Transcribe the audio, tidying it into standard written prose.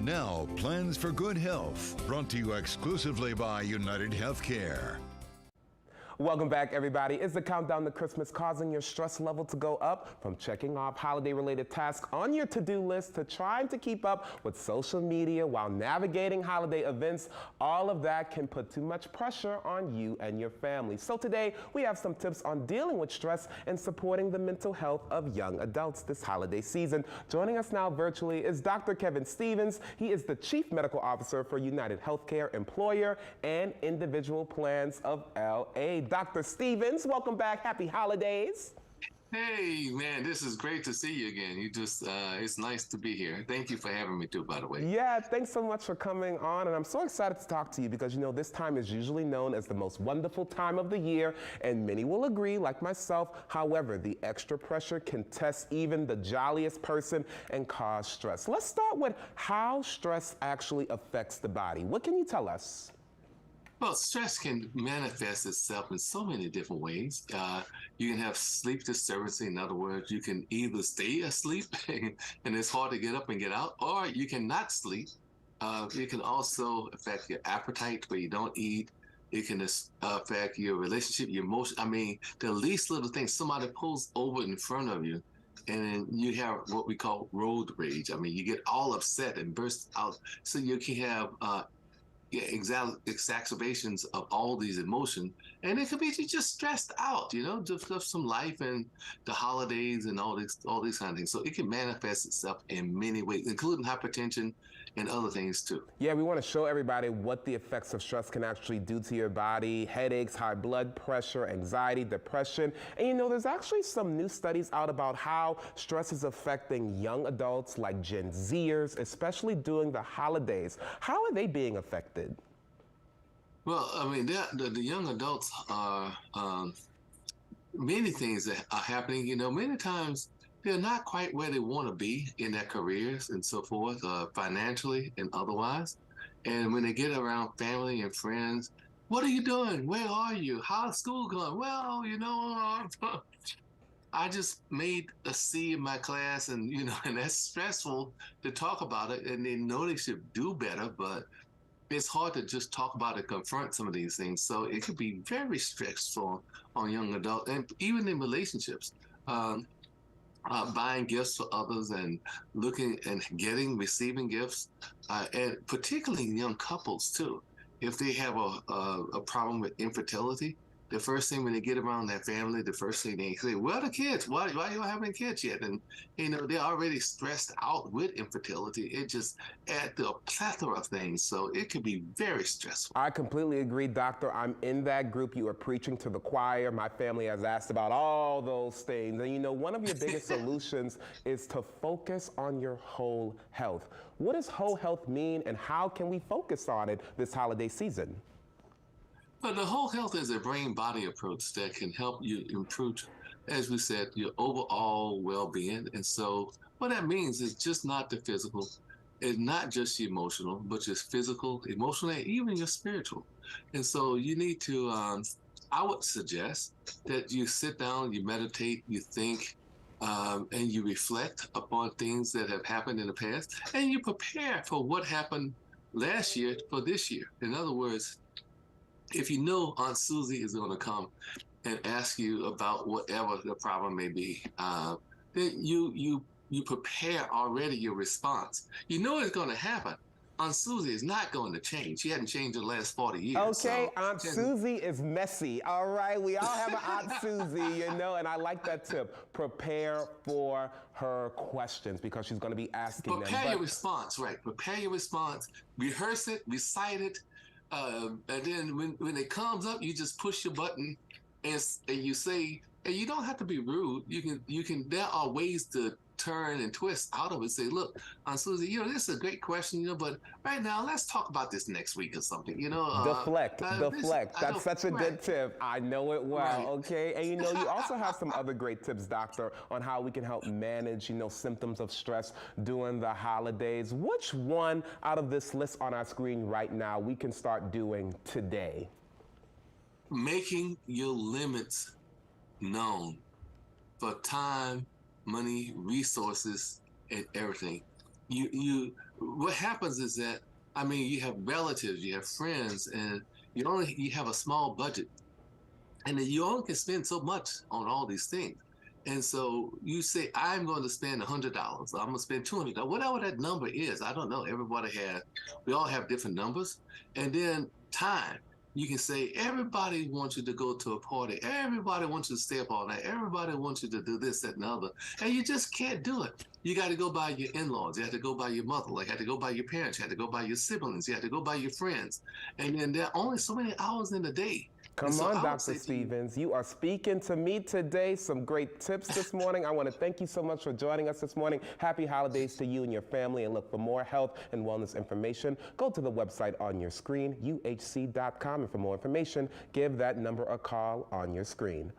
And now, Plans for Good Health, brought to you exclusively by UnitedHealthcare. Welcome back, everybody. Is the countdown to Christmas causing your stress level to go up? From checking off holiday-related tasks on your to-do list to trying to keep up with social media while navigating holiday events, all of that can put too much pressure on you and your family. So today, we have some tips on dealing with stress and supporting the mental health of young adults this holiday season. Joining us now virtually is Dr. Kevin Stevens. He is the Chief Medical Officer for UnitedHealthcare Employer and Individual Plans of LA. Dr. Stevens, welcome back. Happy holidays. Hey, man, this is great to see you again. It's nice to be here. Thank you for having me too, by the way. Yeah, thanks so much for coming on. And I'm so excited to talk to you because, you know, this time is usually known as the most wonderful time of the year. And many will agree, like myself. However, the extra pressure can test even the jolliest person and cause stress. Let's start with how stress actually affects the body. What can you tell us? Well, stress can manifest itself in so many different ways. You can have sleep disturbance. In other words, you can either stay asleep and it's hard to get up and get out, or you can not sleep. It can also affect your appetite where you don't eat. It can affect your relationship, your emotion. I mean, the least little thing, somebody pulls over in front of you, and then you have what we call road rage. I mean, you get all upset and burst out. So you can have exacerbations of all these emotions, and it could be just stressed out, you know, just some life and the holidays and all these kind of things. So it can manifest itself in many ways, including hypertension and other things too. Yeah, we want to show everybody what the effects of stress can actually do to your body: headaches, high blood pressure, anxiety, depression. And you know, there's actually some new studies out about how stress is affecting young adults like Gen Zers, especially during the holidays. How are they being affected? Well, I mean, the young adults are many things that are happening. You know, many times they're not quite where they want to be in their careers and so forth, financially and otherwise. And when they get around family and friends, what are you doing? Where are you? How's school going? Well, you know, I just made a C in my class, and you know, and that's stressful to talk about it. And they know they should do better, but it's hard to just talk about and confront some of these things. So it could be very stressful on young adults, and even in relationships. Buying gifts for others and looking and receiving gifts, and particularly young couples too. If they have a problem with infertility, the first thing when they get around their family, the first thing they say, well, the kids, why you don't having kids yet? And, you know, they're already stressed out with infertility. It just adds to a plethora of things. So it could be very stressful. I completely agree, doctor. I'm in that group. You are preaching to the choir. My family has asked about all those things. And you know, one of your biggest solutions is to focus on your whole health. What does whole health mean, and how can we focus on it this holiday season? But the whole health is a brain-body approach that can help you improve, as we said, your overall well-being. And so what that means is just not the physical, it's not just your emotional, but just physical, emotional, and even your spiritual. And so you need to, I would suggest that you sit down, you meditate, you think, and you reflect upon things that have happened in the past, and you prepare for what happened last year for this year. In other words, if you know Aunt Susie is going to come and ask you about whatever the problem may be, then you prepare already your response. You know it's going to happen. Aunt Susie is not going to change. She hadn't changed in the last 40 years. Okay, so, Aunt Susie is messy. All right, we all have an Aunt Susie, you know, and I like that tip. Prepare for her questions because she's going to be asking them. Prepare your response, right? Prepare your response. Rehearse it, recite it. And then when it comes up, you just push your button and you say, and you don't have to be rude. You can. There are ways to turn and twist out of it. Say, look, Aunt Susie, you know, this is a great question, you know, but right now let's talk about this next week or something, you know. Deflect. That's such a good tip. I know it well. Right. Okay, and you know, you also have some other great tips, doctor, on how we can help manage, you know, symptoms of stress during the holidays. Which one out of this list on our screen right now we can start doing today? Making your limits known for time, money, resources, and everything. what happens is that, I mean, you have relatives, you have friends, and you have a small budget, and then you only can spend so much on all these things. And so you say, I'm going to spend $100. I'm going to spend $200. Whatever that number is, I don't know. We all have different numbers. And then time. You can say, everybody wants you to go to a party. Everybody wants you to stay up all night. Everybody wants you to do this, that, and the other. And you just can't do it. You got to go by your in-laws. You have to go by your mother. You have to go by your parents. You have to go by your siblings. You have to go by your friends. And then there are only so many hours in the day. Come on, Dr. Stevens. You are speaking to me today. Some great tips this morning. I want to thank you so much for joining us this morning. Happy holidays to you and your family. And look, for more health and wellness information, go to the website on your screen, uhc.com. And for more information, give that number a call on your screen.